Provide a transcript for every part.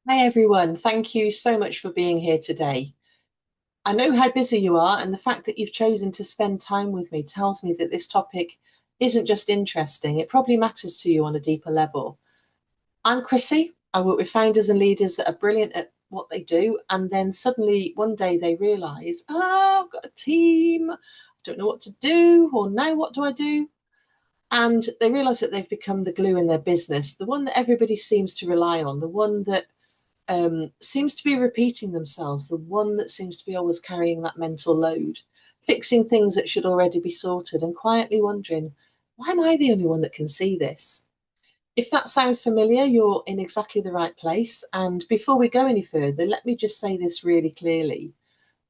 Hi everyone, thank you so much for being here today. I know how busy you are, and the fact that you've chosen to spend time with me tells me that this topic isn't just interesting, it probably matters to you on a deeper level. I'm Chrissie. I work with founders and leaders that are brilliant at what they do, and then suddenly one day they realise, I've got a team, I don't know what to do, or now what do I do? And they realise that they've become the glue in their business, the one that everybody seems to rely on, the one that seems to be repeating themselves, the one that seems to be always carrying that mental load, fixing things that should already be sorted, and quietly wondering, why am I the only one that can see this? If that sounds familiar, you're in exactly the right place. And before we go any further, let me just say this really clearly.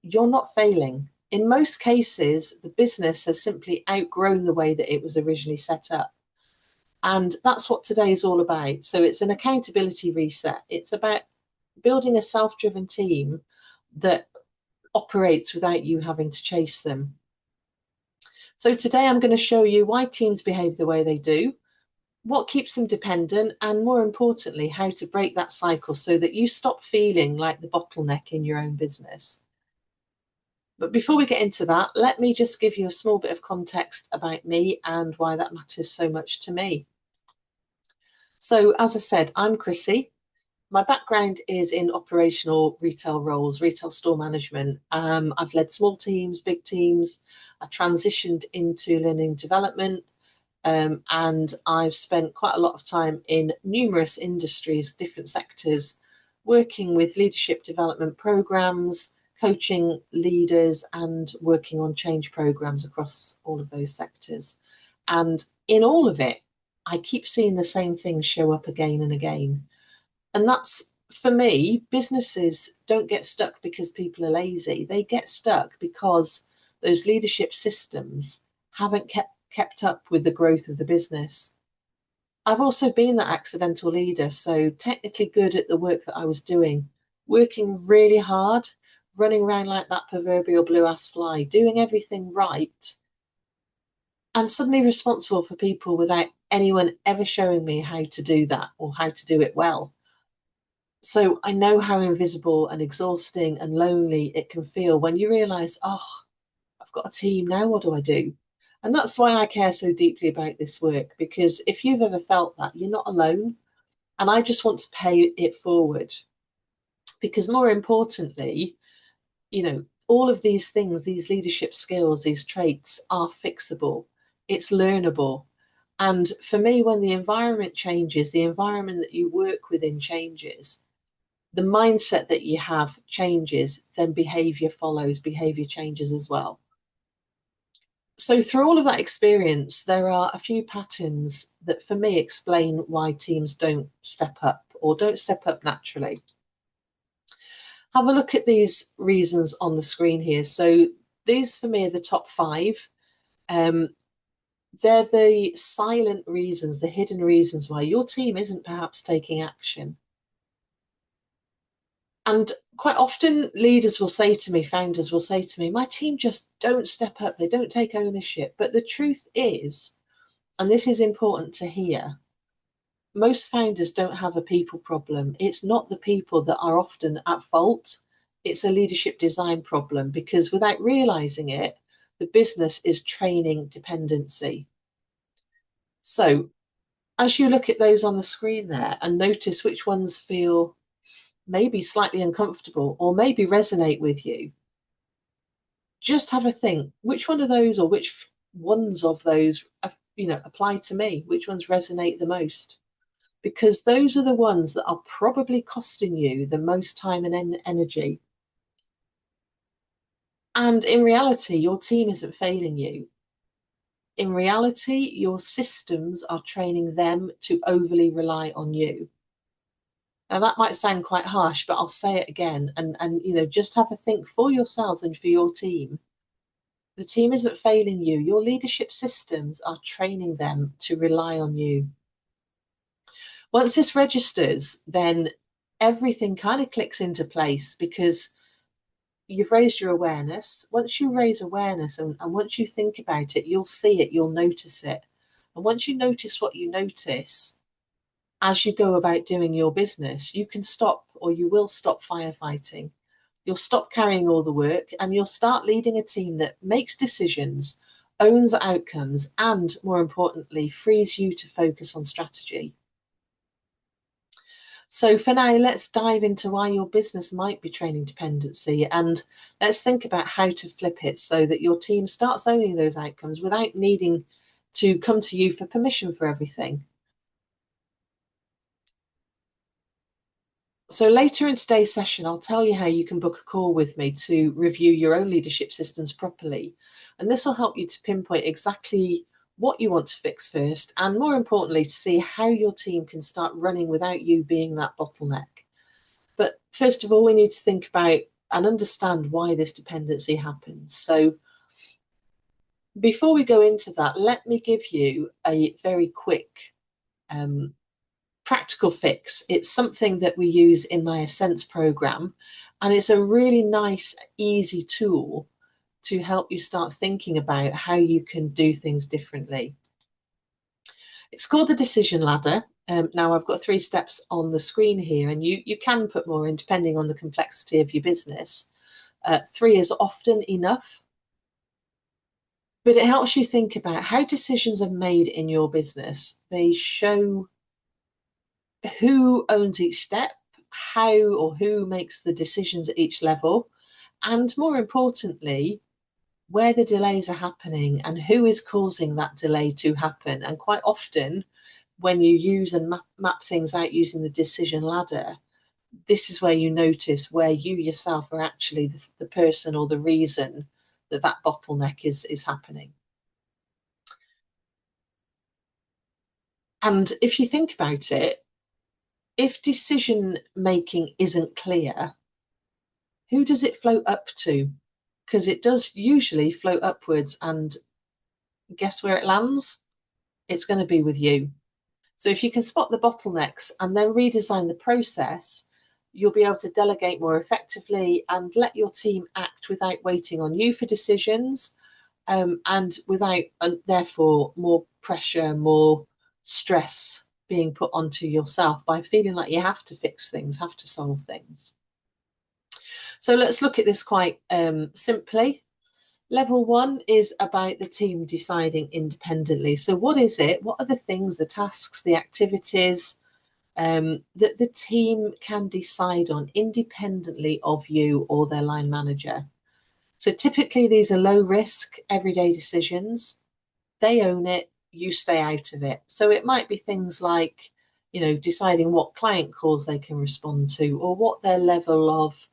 You're not failing. In most cases, the business has simply outgrown the way that it was originally set up. And that's what today is all about. So it's an accountability reset. It's about building a self-driven team that operates without you having to chase them. So today I'm going to show you why teams behave the way they do, what keeps them dependent, and more importantly, how to break that cycle so that you stop feeling like the bottleneck in your own business. But before we get into that, let me just give you a small bit of context about me and why that matters so much to me. So, as I said, I'm Chrissie. My background is in operational retail roles, retail store management. I've led small teams, big teams. I transitioned into learning development, and I've spent quite a lot of time in numerous industries, different sectors, working with leadership development programs, coaching leaders, and working on change programs across all of those sectors. And in all of it, I keep seeing the same things show up again and again. And that's, for me, businesses don't get stuck because people are lazy. They get stuck because those leadership systems haven't kept up with the growth of the business. I've also been that accidental leader, so technically good at the work that I was doing, working really hard, running around like that proverbial blue ass fly, doing everything right, and suddenly responsible for people without anyone ever showing me how to do that or how to do it well. So I know how invisible and exhausting and lonely it can feel when you realize, oh, I've got a team now, what do I do? And that's why I care so deeply about this work, because if you've ever felt that, you're not alone. And I just want to pay it forward. Because more importantly, all of these things, these leadership skills, these traits are fixable, it's learnable. And for me, when the environment changes, the environment that you work within changes, the mindset that you have changes, then behavior follows, behavior changes as well. So, through all of that experience, there are a few patterns that for me explain why teams don't step up or don't step up naturally. Have a look at these reasons on the screen here. So, these for me are the top five. Um, they're the silent reasons, the hidden reasons why your team isn't perhaps taking action. And quite often, leaders will say to me, founders will say to me, my team just don't step up, they don't take ownership. But the truth is, and this is important to hear, most founders don't have a people problem. It's not the people that are often at fault, it's a leadership design problem because without realizing it, the business is training dependency. So, as you look at those on the screen there and notice which ones feel maybe slightly uncomfortable or maybe resonate with you, just have a think which one of those or which ones of those apply to me, which ones resonate the most, because those are the ones that are probably costing you the most time and energy. And in reality, your team isn't failing you. In reality, your systems are training them to overly rely on you. Now that might sound quite harsh, but I'll say it again, and just have a think for yourselves and for your team. The team isn't failing you. Your leadership systems are training them to rely on you. Once this registers, then everything kind of clicks into place because you've raised your awareness. Once you raise awareness and once you think about it, you'll see it, you'll notice it. And once you notice what you notice, as you go about doing your business, you can stop, or you will stop, firefighting. You'll stop carrying all the work, and you'll start leading a team that makes decisions, owns outcomes, and more importantly, frees you to focus on strategy. So for now, let's dive into why your business might be training dependency, and let's think about how to flip it so that your team starts owning those outcomes without needing to come to you for permission for everything. So later in today's session, I'll tell you how you can book a call with me to review your own leadership systems properly. And this will help you to pinpoint exactly what you want to fix first, and more importantly, to see how your team can start running without you being that bottleneck. But first of all, we need to think about and understand why this dependency happens. So before we go into that, let me give you a very quick practical fix. It's something that we use in my Ascents program, and it's a really nice, easy tool to help you start thinking about how you can do things differently. It's called the decision ladder. Now I've got 3 steps on the screen here, and you can put more in depending on the complexity of your business. 3 is often enough, but it helps you think about how decisions are made in your business. They show who owns each step, how or who makes the decisions at each level, and more importantly, where the delays are happening and who is causing that delay to happen. And quite often, when you use and map things out using the decision ladder, this is where you notice where you yourself are actually the person or the reason that that bottleneck is happening. And if you think about it, if decision making isn't clear, who does it float up to? Because it does usually float upwards, and guess where it lands? It's going to be with you. So if you can spot the bottlenecks and then redesign the process, you'll be able to delegate more effectively and let your team act without waiting on you for decisions, and without, and therefore, more pressure, more stress being put onto yourself by feeling like you have to fix things, have to solve things. So let's look at this quite simply. Level 1 is about the team deciding independently. So what is it? What are the things, the tasks, the activities that the team can decide on independently of you or their line manager? So typically these are low risk, everyday decisions. They own it, you stay out of it. So it might be things like, deciding what client calls they can respond to, or what their level of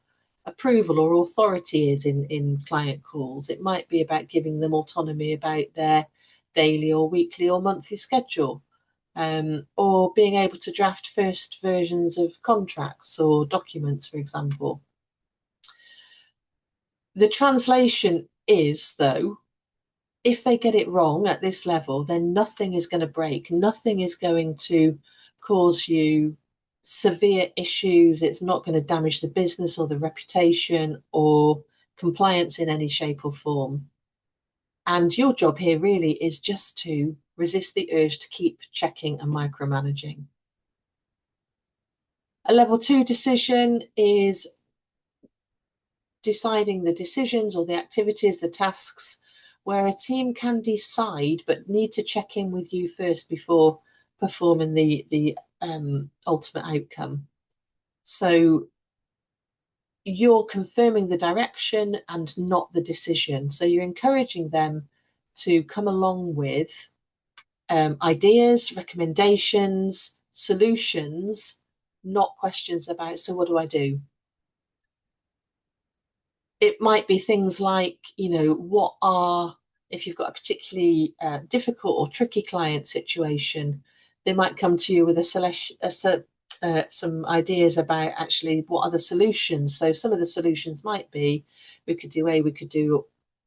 approval or authority is in client calls. It might be about giving them autonomy about their daily or weekly or monthly schedule, or being able to draft first versions of contracts or documents, for example. The translation is, though, if they get it wrong at this level, then nothing is going to break. Nothing is going to cause you severe issues. It's not going to damage the business or the reputation or compliance in any shape or form. And your job here really is just to resist the urge to keep checking and micromanaging. A level 2 decision is deciding the decisions or the activities, the tasks, where a team can decide but need to check in with you first before performing the ultimate outcome. So you're confirming the direction and not the decision. So you're encouraging them to come along with ideas, recommendations, solutions, not questions about, so what do I do? It might be things like, if you've got a particularly difficult or tricky client situation, they might come to you with some ideas about actually what are the solutions. So some of the solutions might be, we could do A, we could do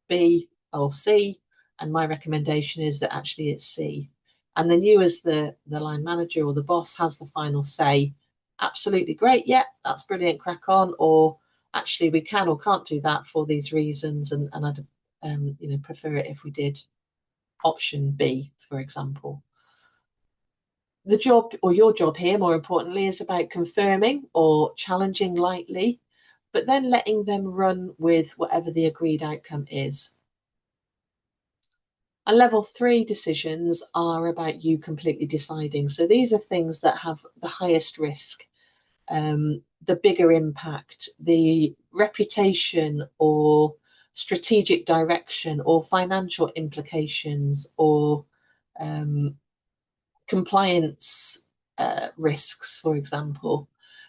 B or C, and my recommendation is that actually it's C. And then you as the line manager or the boss has the final say. Absolutely great, yeah, that's brilliant, crack on. Or actually we can or can't do that for these reasons, and I'd prefer it if we did option B, for example. The job, or your job here, more importantly, is about confirming or challenging lightly, but then letting them run with whatever the agreed outcome is. And level 3 decisions are about you completely deciding. So these are things that have the highest risk, the bigger impact, the reputation or strategic direction or financial implications or compliance risks, for example.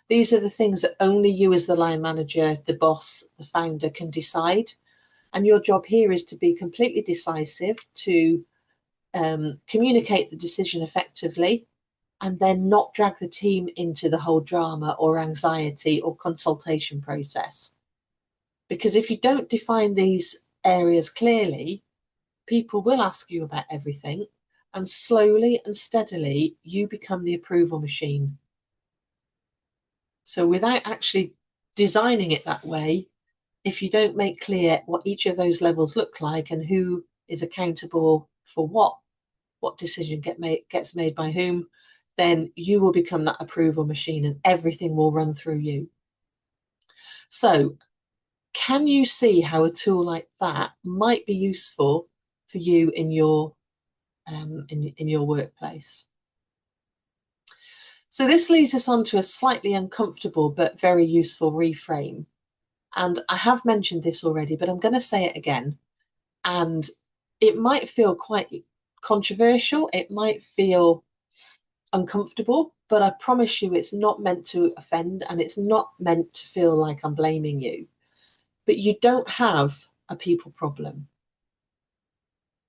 These are the things that only you as the line manager, the boss, the founder can decide. And your job here is to be completely decisive, to communicate the decision effectively, and then not drag the team into the whole drama or anxiety or consultation process. Because if you don't define these areas clearly, people will ask you about everything, and slowly and steadily you become the approval machine. So without actually designing it that way, if you don't make clear what each of those levels look like and who is accountable for what decision gets made by whom, then you will become that approval machine and everything will run through you. So can you see how a tool like that might be useful for you in your workplace? So this leads us on to a slightly uncomfortable but very useful reframe. And I have mentioned this already, but I'm going to say it again. And it might feel quite controversial. It might feel uncomfortable, but I promise you it's not meant to offend and it's not meant to feel like I'm blaming you. But you don't have a people problem.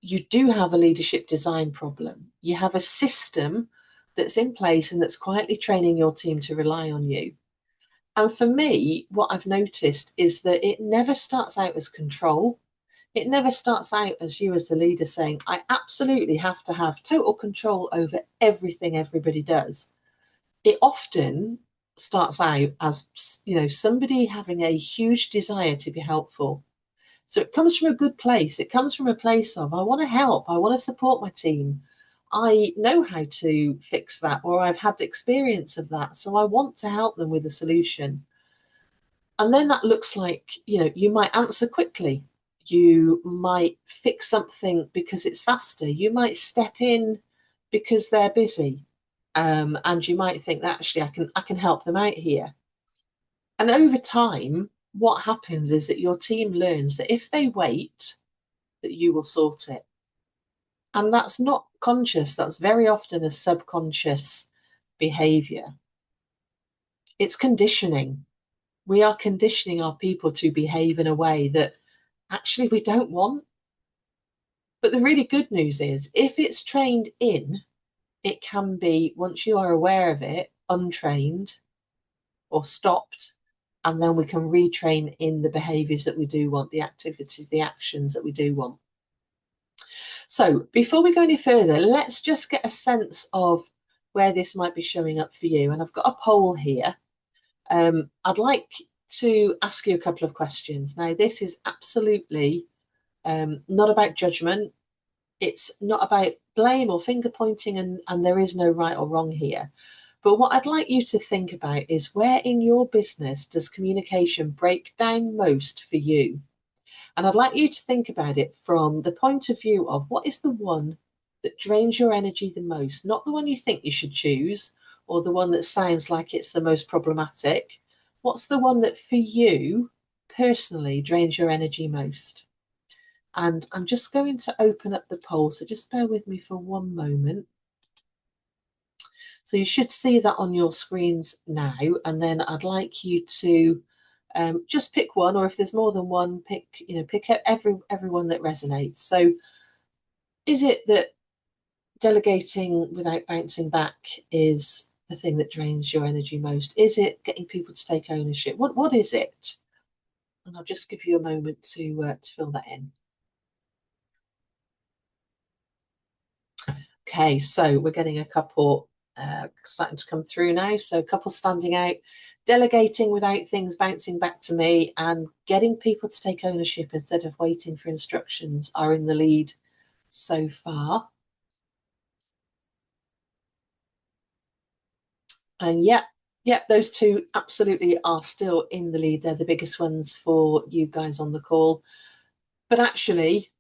You do have a leadership design problem. You have a system that's in place and that's quietly training your team to rely on you. And for me, what I've noticed is that it never starts out as control. It never starts out as you as the leader saying, I absolutely have to have total control over everything everybody does. It often starts out as, somebody having a huge desire to be helpful. So it comes from a good place. It comes from a place of, I want to help. I want to support my team. I know how to fix that, or I've had the experience of that. So I want to help them with a solution. And then that looks like, you might answer quickly. You might fix something because it's faster. You might step in because they're busy. And you might think that actually I can help them out here. And over time, what happens is that your team learns that if they wait, that you will sort it. And that's not conscious, that's very often a subconscious behavior. It's conditioning. We are conditioning our people to behave in a way that actually we don't want. But the really good news is, if it's trained in, it can be, once you are aware of it, untrained or stopped, and then we can retrain in the behaviors that we do want, the activities, the actions that we do want. So before we go any further, let's just get a sense of where this might be showing up for you. And I've got a poll here. I'd like to ask you a couple of questions. Now, this is absolutely not about judgment. It's not about blame or finger pointing, and there is no right or wrong here. But what I'd like you to think about is, where in your business does communication break down most for you? And I'd like you to think about it from the point of view of, what is the one that drains your energy the most? Not the one you think you should choose or the one that sounds like it's the most problematic. What's the one that for you personally drains your energy most? And I'm just going to open up the poll, so just bear with me for one moment. So you should see that on your screens now, and then I'd like you to just pick one, or if there's more than one, pick everyone that resonates. So is it that delegating without bouncing back is the thing that drains your energy most? Is it getting people to take ownership? What is it? And I'll just give you a moment to fill that in. Okay, so we're getting a couple starting to come through now. So a couple standing out. Delegating without things bouncing back to me, and getting people to take ownership instead of waiting for instructions are in the lead so far. And yep, those two absolutely are still in the lead. They're the biggest ones for you guys on the call. But actually,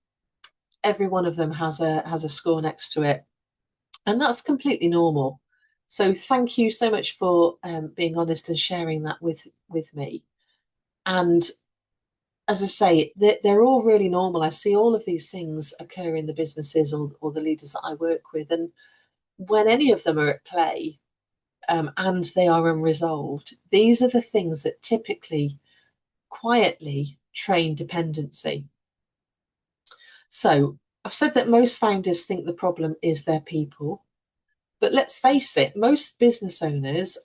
every one of them has a score next to it, and that's completely normal. So thank you so much for being honest and sharing that with me. And as I say, they're all really normal. I see all of these things occur in the businesses or the leaders that I work with, and when any of them are at play, and they are unresolved, these are the things that typically quietly train dependency. So I've said that most founders think the problem is their people. But let's face it, most business owners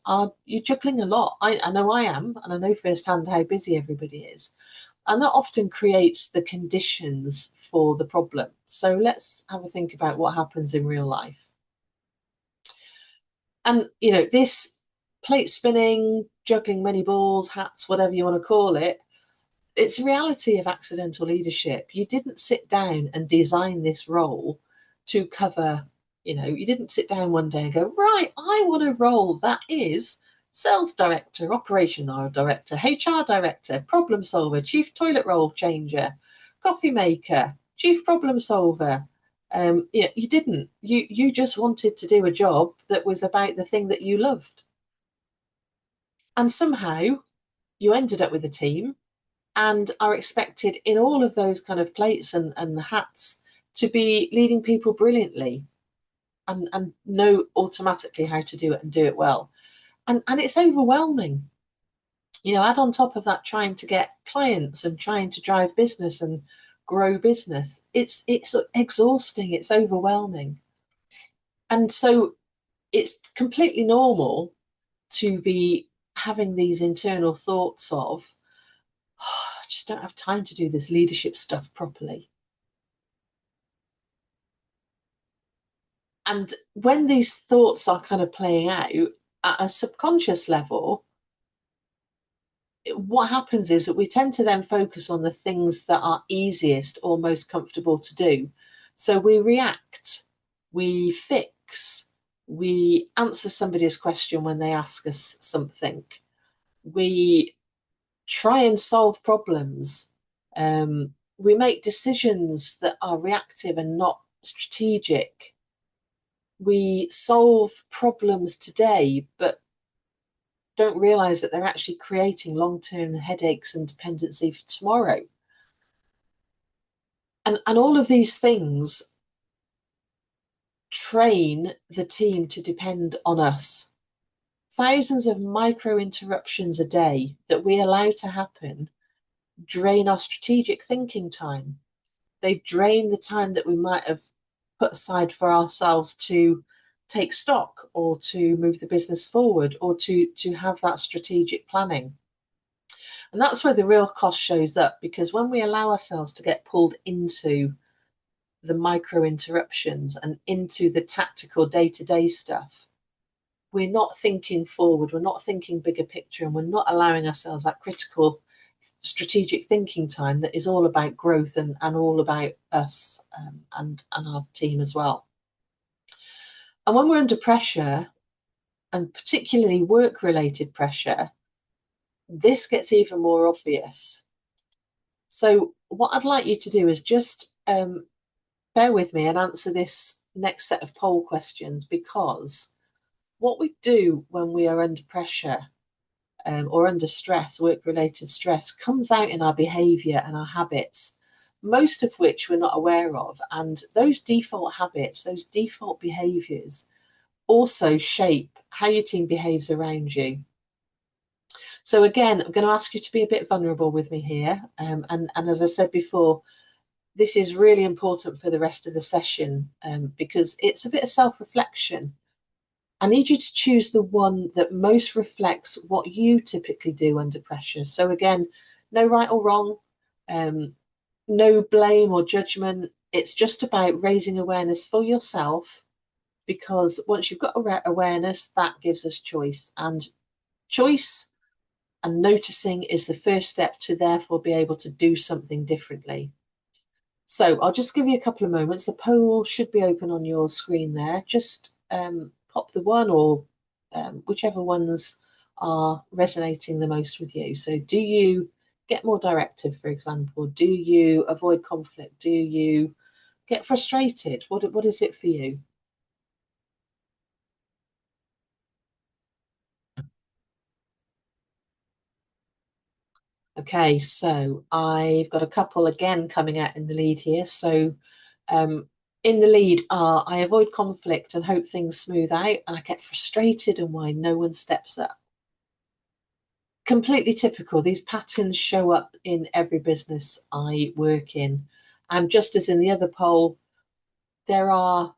you're juggling a lot. I know I am, and I know firsthand how busy everybody is. And that often creates the conditions for the problem. So let's have a think about what happens in real life. And, this plate spinning, juggling many balls, hats, whatever you want to call it, it's a reality of accidental leadership. You didn't sit down and design this role to cover, you didn't sit down one day and go, right, I want a role that is sales director, operational director, HR director, problem solver, chief toilet roll changer, coffee maker, chief problem solver. You didn't. You just wanted to do a job that was about the thing that you loved. And somehow you ended up with a team and are expected in all of those kind of plates and hats to be leading people brilliantly and know automatically how to do it and do it well. And it's overwhelming. Add on top of that trying to get clients and trying to drive business and grow business. It's exhausting, it's overwhelming. And so it's completely normal to be having these internal thoughts of, oh, I just don't have time to do this leadership stuff properly. And when these thoughts are kind of playing out at a subconscious level, what happens is that we tend to then focus on the things that are easiest or most comfortable to do. So we react, we fix, we answer somebody's question when they ask us something, we try and solve problems. We make decisions that are reactive and not strategic. We solve problems today, but don't realize that they're actually creating long-term headaches and dependency for tomorrow. And all of these things train the team to depend on us. Thousands of micro interruptions a day that we allow to happen drain our strategic thinking time. They drain the time that we might have put aside for ourselves to take stock or to move the business forward or to have that strategic planning. And that's where the real cost shows up, because when we allow ourselves to get pulled into the micro interruptions and into the tactical day-to-day stuff, we're not thinking forward, we're not thinking bigger picture, and we're not allowing ourselves that critical strategic thinking time that is all about growth and all about us and our team as well. And when we're under pressure, and particularly work-related pressure, this gets even more obvious. So what I'd like you to do is just bear with me and answer this next set of poll questions, because what we do when we are under pressure or under stress, work-related stress, comes out in our behaviour and our habits, most of which we're not aware of. And those default habits, those default behaviours also shape how your team behaves around you. So again, I'm going to ask you to be a bit vulnerable with me here. And as I said before, this is really important for the rest of the session because it's a bit of self-reflection. I need you to choose the one that most reflects what you typically do under pressure. So again, no right or wrong, no blame or judgment. It's just about raising awareness for yourself, because once you've got awareness, that gives us choice. And choice and noticing is the first step to therefore be able to do something differently. So I'll just give you a couple of moments. The poll should be open on your screen there. Just pop the one or whichever ones are resonating the most with you. So do you get more directive, for example? Do you avoid conflict? Do you get frustrated? What is it for you? Okay, so I've got a couple again coming out in the lead here. So um, in the lead are I avoid conflict and hope things smooth out, and I get frustrated and why no one steps up. Completely typical. These patterns show up in every business I work in. And just as in the other poll, there are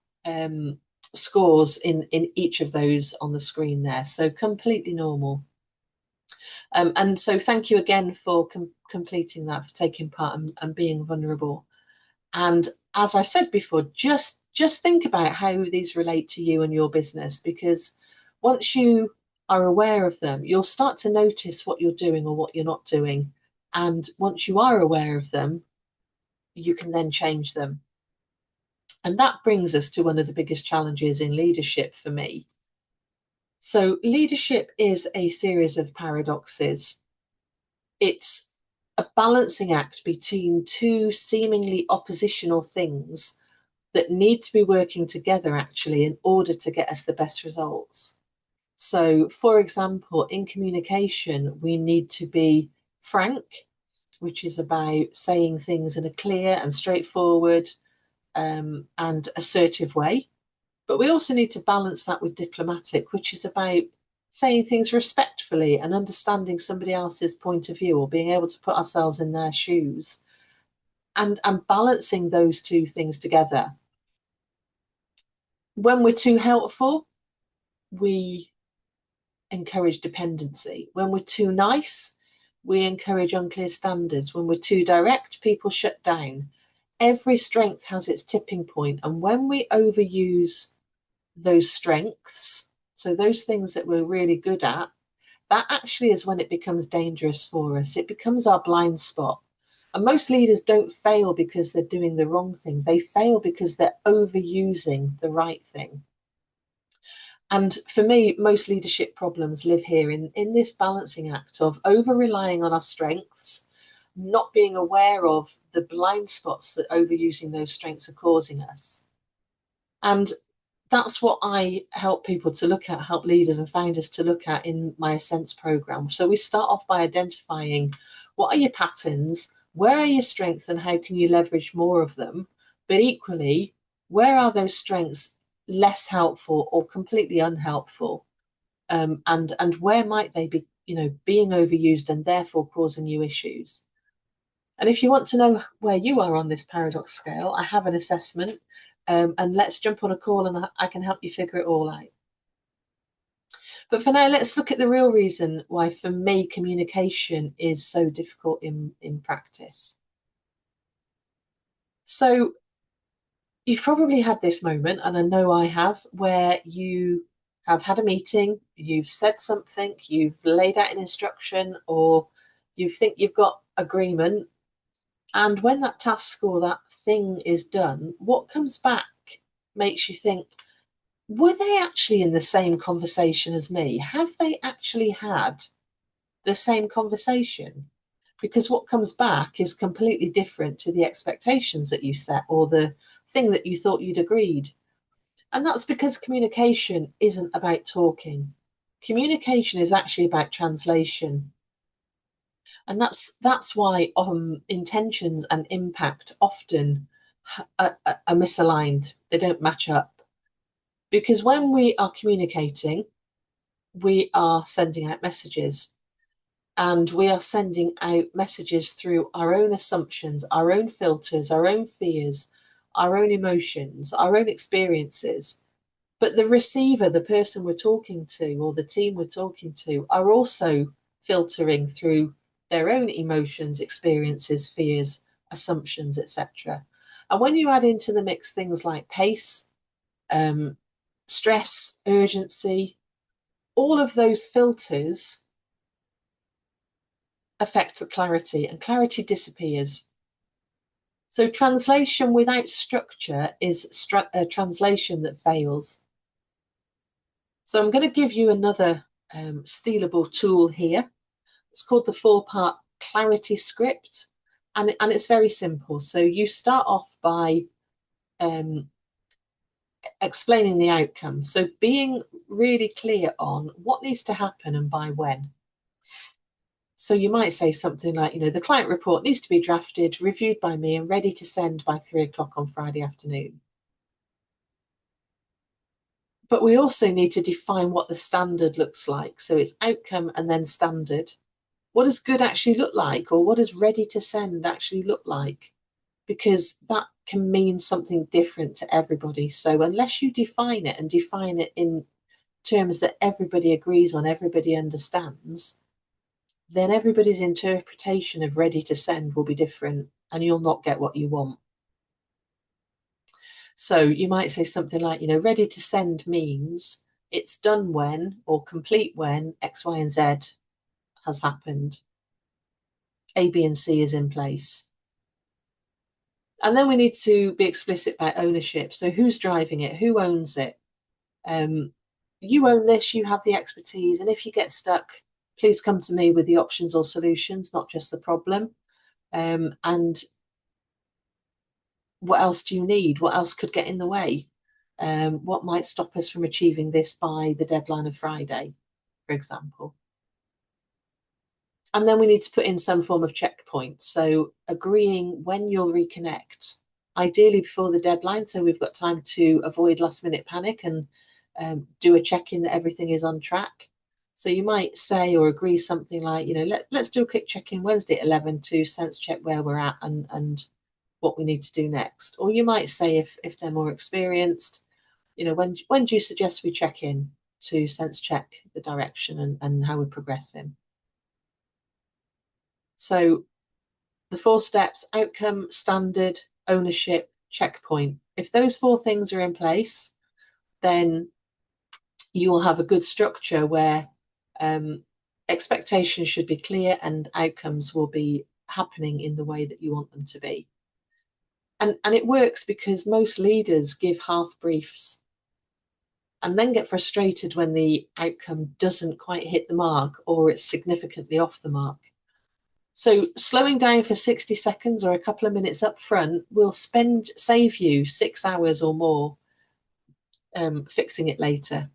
scores in each of those on the screen there. So completely normal. And so thank you again for completing that, for taking part and being vulnerable. And as I said before, just think about how these relate to you and your business, because once you are aware of them, you'll start to notice what you're doing or what you're not doing. And once you are aware of them, you can then change them. And that brings us to one of the biggest challenges in leadership for me. So, leadership is a series of paradoxes. It's a balancing act between two seemingly oppositional things that need to be working together actually in order to get us the best results. So, for example, in communication, we need to be frank, which is about saying things in a clear and straightforward and assertive way. But we also need to balance that with diplomatic, which is about saying things respectfully and understanding somebody else's point of view or being able to put ourselves in their shoes and balancing those two things together. When we're too helpful, we encourage dependency. When we're too nice, we encourage unclear standards. When we're too direct, people shut down. Every strength has its tipping point, and when we overuse those strengths, so those things that we're really good at, that actually is when it becomes dangerous for us. It becomes our blind spot. And most leaders don't fail because they're doing the wrong thing. They fail because they're overusing the right thing. And for me, most leadership problems live here in this balancing act of over relying on our strengths, not being aware of the blind spots that overusing those strengths are causing us. And that's what I help people to look at, help leaders and founders to look at in my Ascents program. So we start off by identifying what are your patterns, where are your strengths, and how can you leverage more of them? But equally, where are those strengths less helpful or completely unhelpful? And where might they be, being overused and therefore causing you issues? And if you want to know where you are on this paradox scale, I have an assessment. And let's jump on a call and I can help you figure it all out. But for now, let's look at the real reason why, for me, communication is so difficult in practice. So you've probably had this moment, and I know I have, where you have had a meeting, you've said something, you've laid out an instruction, or you think you've got agreement. And when that task or that thing is done, what comes back makes you think, were they actually in the same conversation as me? Have they actually had the same conversation? Because what comes back is completely different to the expectations that you set or the thing that you thought you'd agreed. And that's because communication isn't about talking. Communication is actually about translation. And that's why intentions and impact often are misaligned. They don't match up. Because when we are communicating, we are sending out messages. And we are sending out messages through our own assumptions, our own filters, our own fears, our own emotions, our own experiences. But the receiver, the person we're talking to, or the team we're talking to, are also filtering through their own emotions, experiences, fears, assumptions, etc. And when you add into the mix things like pace, stress, urgency, all of those filters affect the clarity, and clarity disappears. So translation without structure is a translation that fails. So I'm going to give you another stealable tool here. It's called the 4-part clarity script, and it's very simple. So you start off by explaining the outcome. So being really clear on what needs to happen and by when. So you might say something like, the client report needs to be drafted, reviewed by me, and ready to send by 3 o'clock on Friday afternoon. But we also need to define what the standard looks like. So it's outcome and then standard. What does good actually look like? Or what does ready to send actually look like? Because that can mean something different to everybody. So unless you define it and define it in terms that everybody agrees on, everybody understands, then everybody's interpretation of ready to send will be different and you'll not get what you want. So you might say something like, ready to send means it's done when or complete when X, Y, and Z has happened. A, B, and C is in place. And then we need to be explicit about ownership. So who's driving it? Who owns it? You own this, you have the expertise. And if you get stuck, please come to me with the options or solutions, not just the problem. And what else do you need? What else could get in the way? What might stop us from achieving this by the deadline of Friday, for example? And then we need to put in some form of checkpoint. So agreeing when you'll reconnect, ideally before the deadline, so we've got time to avoid last minute panic and do a check-in that everything is on track. So you might say or agree something like, let's do a quick check-in Wednesday at 11 to sense check where we're at and what we need to do next. Or you might say, if they're more experienced, when do you suggest we check in to sense check the direction and how we're progressing? So the 4 steps: outcome, standard, ownership, checkpoint. If those 4 things are in place, then you will have a good structure where expectations should be clear and outcomes will be happening in the way that you want them to be. And it works because most leaders give half briefs and then get frustrated when the outcome doesn't quite hit the mark or it's significantly off the mark. So slowing down for 60 seconds or a couple of minutes up front will save you 6 hours or more fixing it later.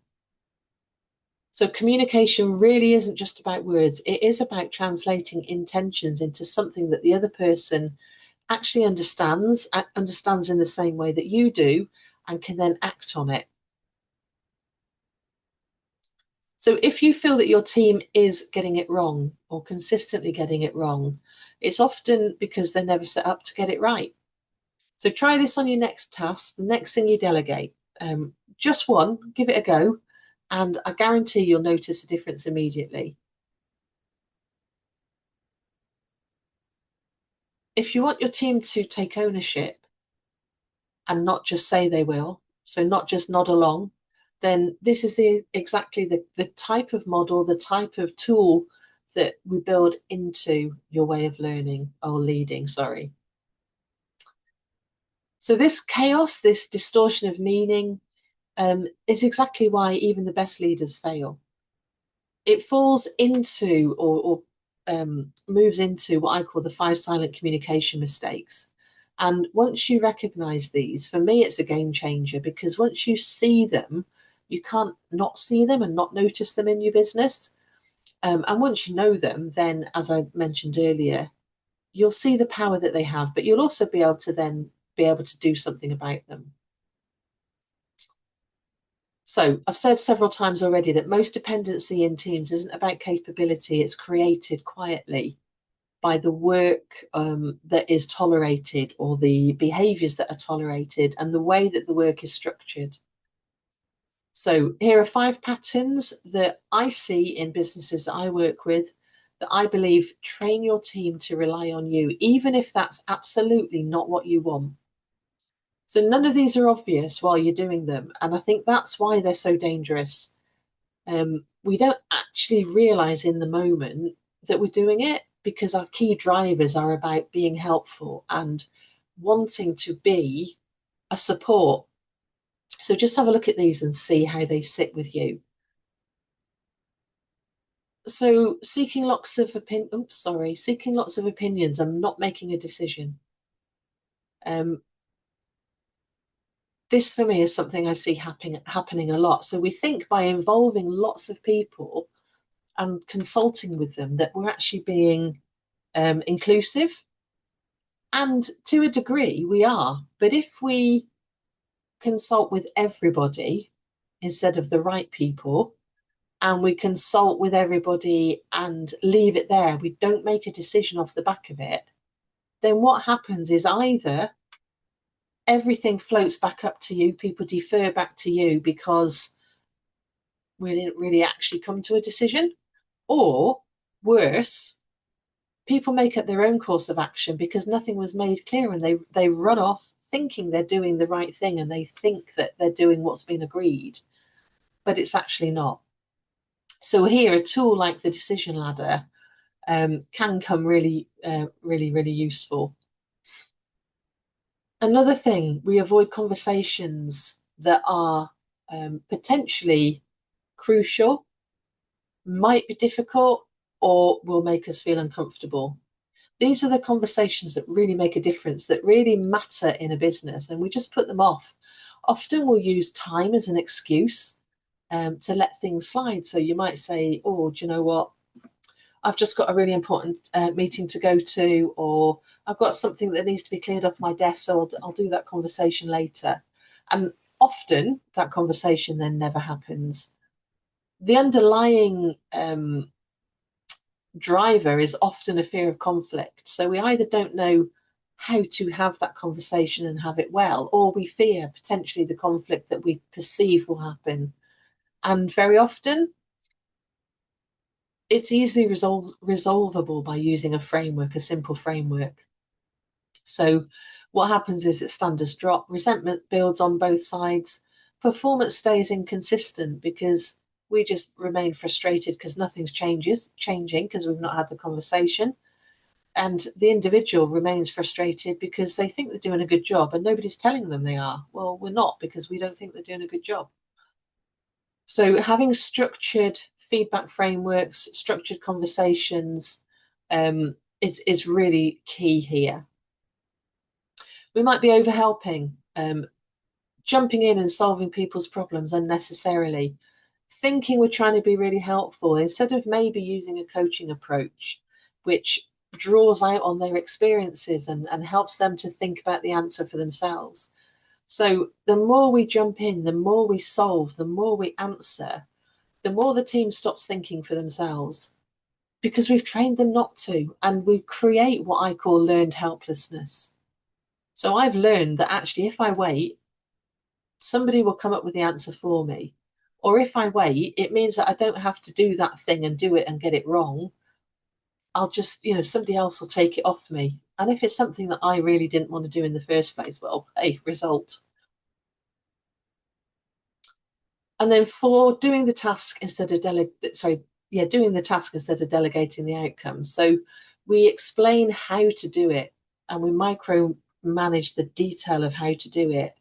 So communication really isn't just about words. It is about translating intentions into something that the other person actually understands in the same way that you do, and can then act on it. So if you feel that your team is getting it wrong or consistently getting it wrong, it's often because they're never set up to get it right. So try this on your next task, the next thing you delegate. Just one, give it a go, and I guarantee you'll notice a difference immediately. If you want your team to take ownership and not just say they will, so not just nod along, then this is exactly the type of model, the type of tool that we build into your way of learning or leading, sorry. So this chaos, this distortion of meaning, is exactly why even the best leaders fail. It falls into or moves into what I call the 5 silent communication mistakes. And once you recognize these, for me, it's a game changer, because once you see them, you can't not see them and not notice them in your business. And once you know them, then, as I mentioned earlier, you'll see the power that they have, but you'll also be able to do something about them. So I've said several times already that most dependency in teams isn't about capability. It's created quietly by the work that is tolerated, or the behaviors that are tolerated, and the way that the work is structured. So here are 5 patterns that I see in businesses that I work with that I believe train your team to rely on you, even if that's absolutely not what you want. So none of these are obvious while you're doing them. And I think that's why they're so dangerous. We don't actually realize in the moment that we're doing it, because our key drivers are about being helpful and wanting to be a support. So just have a look at these and see how they sit with you. So seeking lots of opinions and not making a decision. This for me is something I see happening a lot. So we think by involving lots of people and consulting with them that we're actually being inclusive. And to a degree, we are. But if we consult with everybody instead of the right people, and we consult with everybody and leave it there, we don't make a decision off the back of it, then what happens is either everything floats back up to you, people defer back to you because we didn't really actually come to a decision, or worse, people make up their own course of action because nothing was made clear, and they run off thinking they're doing the right thing, and they think that they're doing what's been agreed, but it's actually not. So here, a tool like the decision ladder can come really, really useful. Another thing, we avoid conversations that are potentially crucial, might be difficult, or will make us feel uncomfortable. These are the conversations that really make a difference, that really matter in a business, and we just put them off. Often we'll use time as an excuse to let things slide. So you might say, oh, do you know what? I've just got a really important meeting to go to, or I've got something that needs to be cleared off my desk, so I'll do that conversation later. And often that conversation then never happens. The underlying driver is often a fear of conflict. So we either don't know how to have that conversation and have it well, or we fear potentially the conflict that we perceive will happen. And very often it's easily resolvable by using a framework, a simple framework. So what happens is that standards drop, resentment builds on both sides, performance stays inconsistent because we just remain frustrated because nothing's changing because we've not had the conversation. And the individual remains frustrated because they think they're doing a good job and nobody's telling them they are. Well, we're not, because we don't think they're doing a good job. So having structured feedback frameworks, structured conversations is really key here. We might be overhelping, jumping in and solving people's problems unnecessarily, thinking we're trying to be really helpful instead of maybe using a coaching approach, which draws out on their experiences and helps them to think about the answer for themselves. So the more we jump in, the more we solve, the more we answer, the more the team stops thinking for themselves, because we've trained them not to, and we create what I call learned helplessness. So I've learned that actually if I wait, somebody will come up with the answer for me. Or if I wait, it means that I don't have to do that thing and do it and get it wrong. I'll just, somebody else will take it off me. And if it's something that I really didn't want to do in the first place, well, hey, result. And then for doing the task instead of doing the task instead of delegating the outcome. So we explain how to do it and we micromanage the detail of how to do it,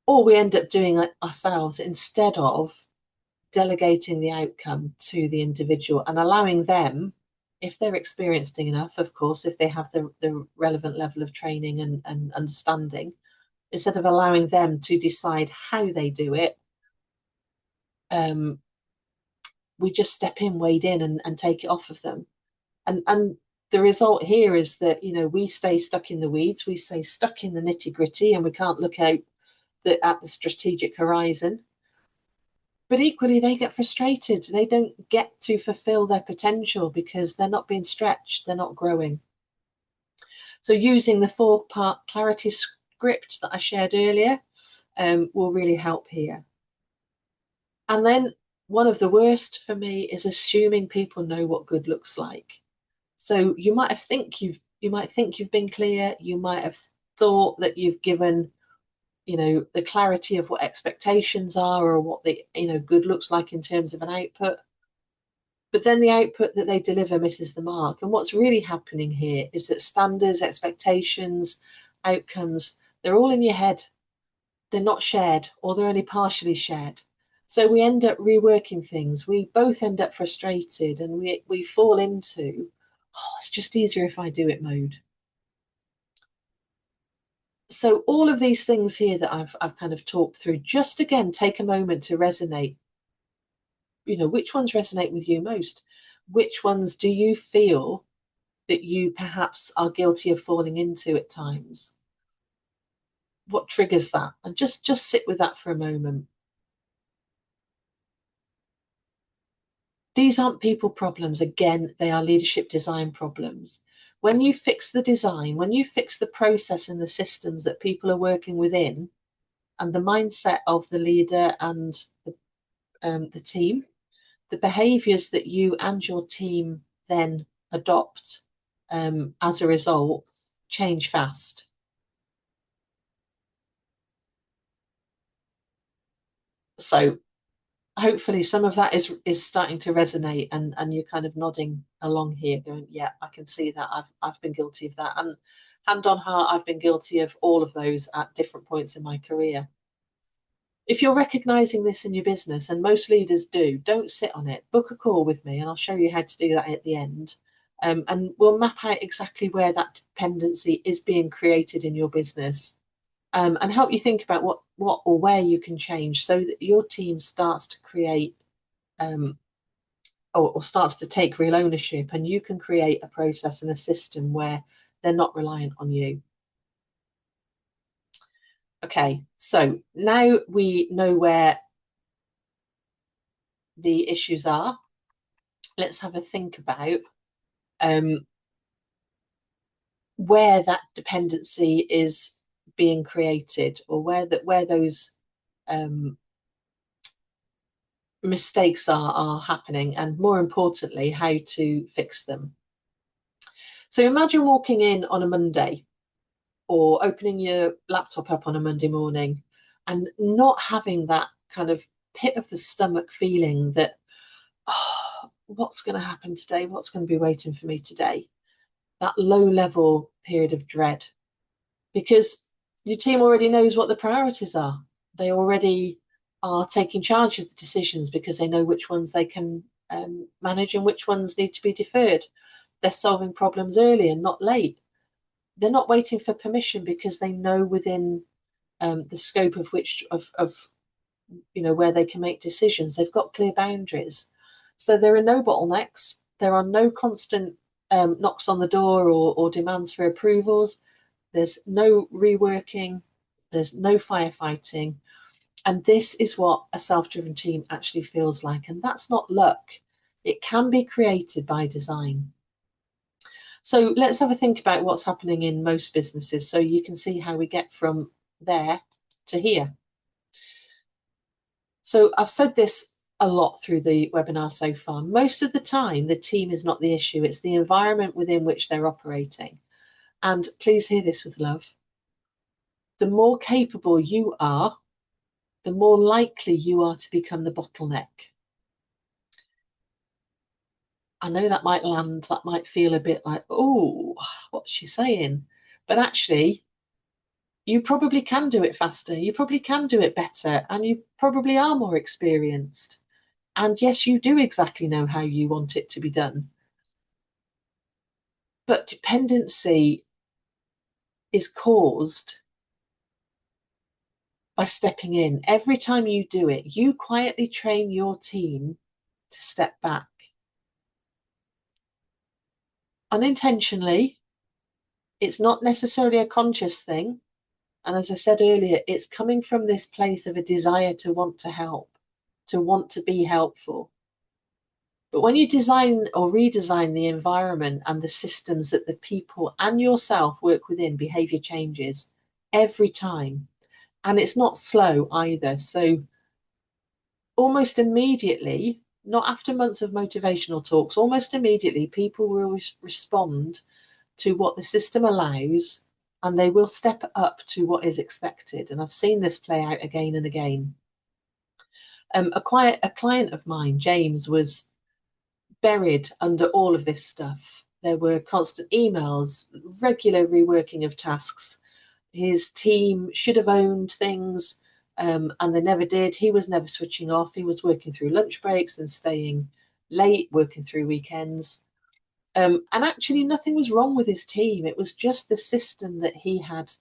or we end up doing it ourselves instead of delegating the outcome to the individual and allowing them, if they're experienced enough, of course, if they have the relevant level of training and understanding, instead of allowing them to decide how they do it, we just step in, wade in and take it off of them. And the result here is that, we stay stuck in the weeds, we stay stuck in the nitty gritty, and we can't look out at the strategic horizon. But equally, they get frustrated. They don't get to fulfill their potential because they're not being stretched, they're not growing. So using the 4-part clarity script that I shared earlier will really help here. And then one of the worst for me is assuming people know what good looks like. So you might think you've been clear, you might have thought that you've given the clarity of what expectations are or what the good looks like in terms of an output, but then the output that they deliver misses the mark. And what's really happening here is that standards, expectations, outcomes, they're all in your head. They're not shared, or they're only partially shared. So we end up reworking things. We both end up frustrated, and we fall into, oh, it's just easier if I do it mode. So all of these things here that I've kind of talked through, just again, take a moment to resonate. Which ones resonate with you most? Which ones do you feel that you perhaps are guilty of falling into at times? What triggers that? And just sit with that for a moment. These aren't people problems. Again, they are leadership design problems. When you fix the design, when you fix the process and the systems that people are working within, and the mindset of the leader and the team, the behaviors that you and your team then adopt as a result change fast. So hopefully some of that is starting to resonate, and you're kind of nodding along here going, yeah, I can see that. I've been guilty of that, and hand on heart, I've been guilty of all of those at different points in my career. If you're recognizing this in your business, and most leaders do, don't sit on it. Book a call with me and I'll show you how to do that at the end. And we'll map out exactly where that dependency is being created in your business, and help you think about what or where you can change so that your team starts to create or starts to take real ownership, and you can create a process and a system where they're not reliant on you. Okay, so now we know where the issues are. Let's have a think about where that dependency is being created, or where those mistakes are happening, and more importantly, how to fix them. So imagine walking in on a Monday, or opening your laptop up on a Monday morning, and not having that kind of pit of the stomach feeling that, oh, what's going to happen today? What's going to be waiting for me today? That low level period of dread, because your team already knows what the priorities are. They already are taking charge of the decisions because they know which ones they can manage and which ones need to be deferred. They're solving problems early and not late. They're not waiting for permission because they know within the scope of which of where they can make decisions. They've got clear boundaries. So there are no bottlenecks. There are no constant knocks on the door or demands for approvals. There's no reworking. There's no firefighting. And this is what a self-driven team actually feels like. And that's not luck. It can be created by design. So let's have a think about what's happening in most businesses so you can see how we get from there to here. So I've said this a lot through the webinar so far. Most of the time, the team is not the issue. It's the environment within which they're operating. And please hear this with love. The more capable you are, the more likely you are to become the bottleneck. I know that might land, that might feel a bit like, oh, what's she saying? But actually, you probably can do it faster. You probably can do it better. And you probably are more experienced. And yes, you do exactly know how you want it to be done. But dependency is caused by stepping in. Every time you do it, you quietly train your team to step back. Unintentionally, it's not necessarily a conscious thing. And as I said earlier, it's coming from this place of a desire to want to help, to want to be helpful. But when you design or redesign the environment and the systems that the people and yourself work within, behavior changes every time. And it's not slow either. So almost immediately, not after months of motivational talks, almost immediately, people will respond to what the system allows, and they will step up to what is expected. And I've seen this play out again and again. A client of mine, James, was buried under all of this stuff. There were constant emails, regular reworking of tasks. His team should have owned things. and they never did. He was never switching off. He was working through lunch breaks and staying late, working through weekends. And actually, nothing was wrong with his team. It was just the system that he had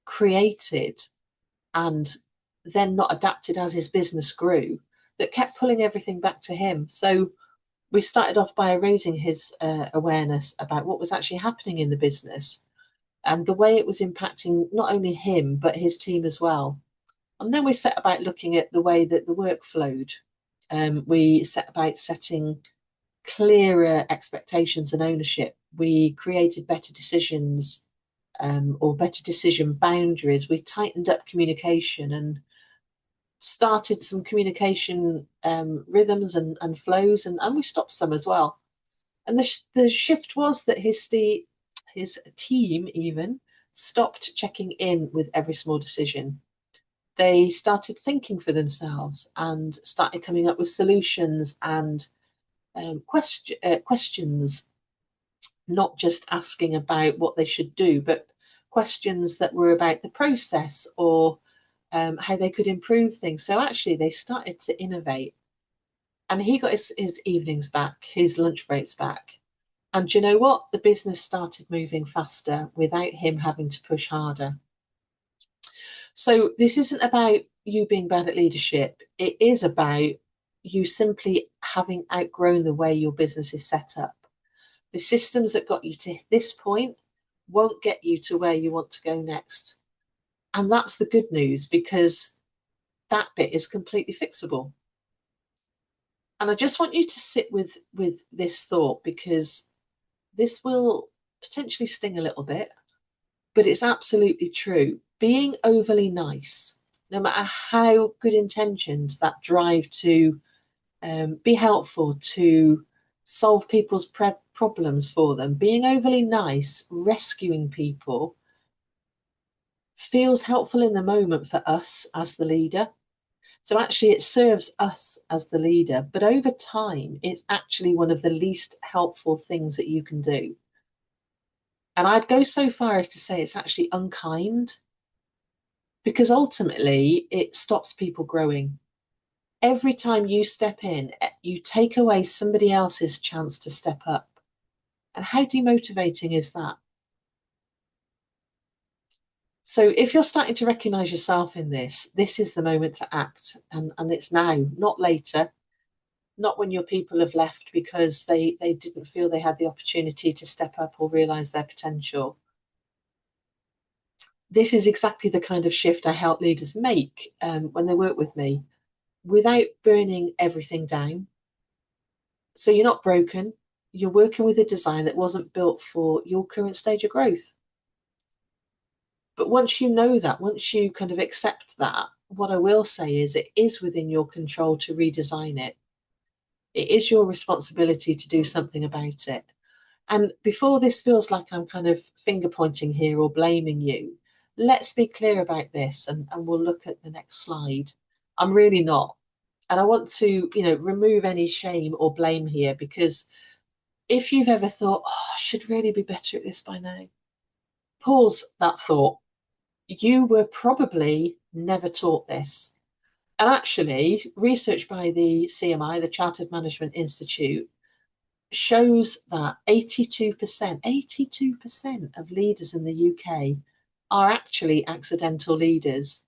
created and then not adapted as his business grew that kept pulling everything back to him. So we started off by raising his awareness about what was actually happening in the business and the way it was impacting not only him, but his team as well. And then we set about looking at the way that the work flowed. We set about setting clearer expectations and ownership. We created better decisions or better decision boundaries. We tightened up communication and started some communication rhythms and flows, and we stopped some as well. And the shift was that his team even stopped checking in with every small decision. They started thinking for themselves and started coming up with solutions and questions, not just asking about what they should do, but questions that were about the process or how they could improve things. So actually, they started to innovate. And he got his evenings back, his lunch breaks back. And do you know what? The business started moving faster without him having to push harder. So this isn't about you being bad at leadership. It is about you simply having outgrown the way your business is set up. The systems that got you to this point won't get you to where you want to go next. And that's the good news, because that bit is completely fixable. And I just want you to sit with this thought, because this will potentially sting a little bit, but it's absolutely true. Being overly nice, no matter how good intentioned, that drive to be helpful, to solve people's problems for them, being overly nice, rescuing people, feels helpful in the moment for us as the leader. So actually it serves us as the leader, but over time, it's actually one of the least helpful things that you can do. And I'd go so far as to say it's actually unkind, because ultimately it stops people growing. Every time you step in, you take away somebody else's chance to step up. And how demotivating is that? So if you're starting to recognize yourself in this is the moment to act. And it's now, not later, not when your people have left because they didn't feel they had the opportunity to step up or realize their potential. This is exactly the kind of shift I help leaders make when they work with me, without burning everything down. So you're not broken. You're working with a design that wasn't built for your current stage of growth. But once you know that, once you kind of accept that, what I will say is it is within your control to redesign it. It is your responsibility to do something about it. And before this feels like I'm kind of finger pointing here or blaming you, let's be clear about this, and we'll look at the next slide. I'm really not. And I want to, remove any shame or blame here, because if you've ever thought, oh, I should really be better at this by now, pause that thought. You were probably never taught this. And actually, research by the CMI, the Chartered Management Institute, shows that 82% of leaders in the UK are actually accidental leaders.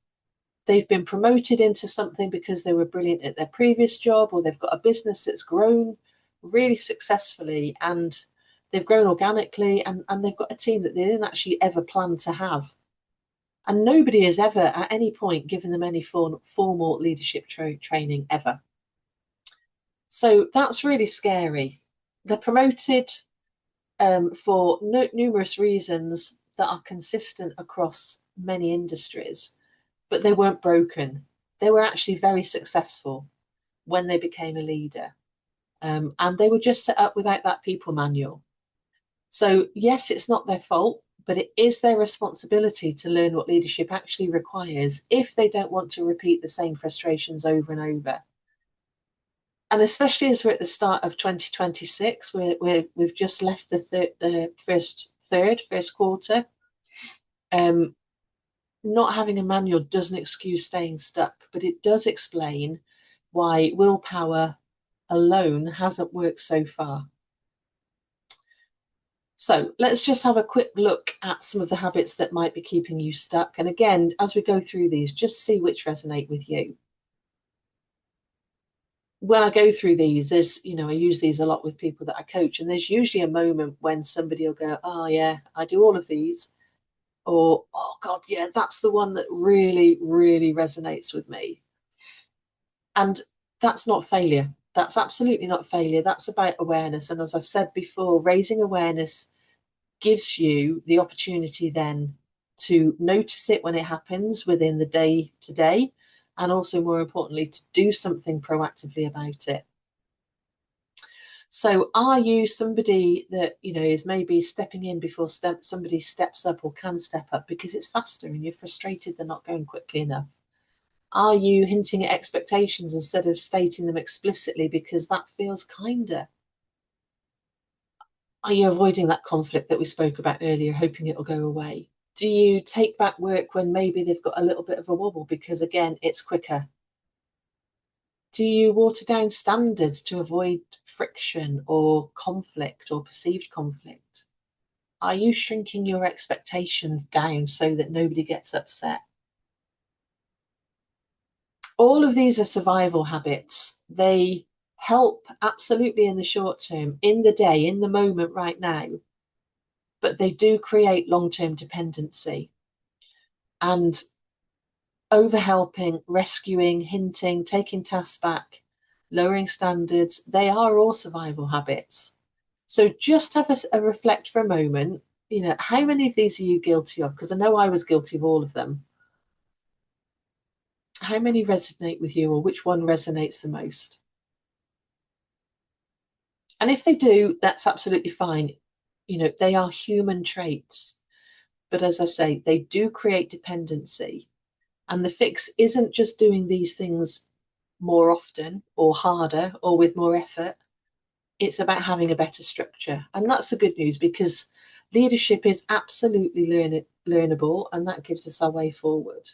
They've been promoted into something because they were brilliant at their previous job, or they've got a business that's grown really successfully and they've grown organically, and they've got a team that they didn't actually ever plan to have. And nobody has ever at any point given them any formal leadership training ever. So that's really scary. They're promoted for numerous reasons that are consistent across many industries, but they weren't broken. They were actually very successful when they became a leader. And they were just set up without that people manual. So yes, it's not their fault, but it is their responsibility to learn what leadership actually requires if they don't want to repeat the same frustrations over and over. And especially as we're at the start of 2026, we've just left the first quarter. not having a manual doesn't excuse staying stuck, but it does explain why willpower alone hasn't worked so far. So let's just have a quick look at some of the habits that might be keeping you stuck. And again, as we go through these, just see which resonate with you. When I go through these, there's, I use these a lot with people that I coach, and there's usually a moment when somebody will go, oh yeah, I do all of these, or oh God, yeah, that's the one that really, really resonates with me. And that's not failure. That's absolutely not failure. That's about awareness. And as I've said before, raising awareness gives you the opportunity then to notice it when it happens within the day to day, and also more importantly, to do something proactively about it. So are you somebody that, is maybe stepping in before somebody steps up or can step up because it's faster and you're frustrated they're not going quickly enough? Are you hinting at expectations instead of stating them explicitly because that feels kinder? Are you avoiding that conflict that we spoke about earlier, hoping it'll go away? Do you take back work when maybe they've got a little bit of a wobble because, again, it's quicker? Do you water down standards to avoid friction or conflict or perceived conflict? Are you shrinking your expectations down so that nobody gets upset? All of these are survival habits. They help absolutely in the short term, in the day, in the moment right now, but they do create long-term dependency. And overhelping, rescuing, hinting, taking tasks back, lowering standards, they are all survival habits. So just have a reflect for a moment. How many of these are you guilty of? Because I know I was guilty of all of them. How many resonate with you, or which one resonates the most? And if they do, that's absolutely fine. They are human traits. But as I say, they do create dependency. And the fix isn't just doing these things more often or harder or with more effort. It's about having a better structure. And that's the good news, because leadership is absolutely learnable, and that gives us our way forward.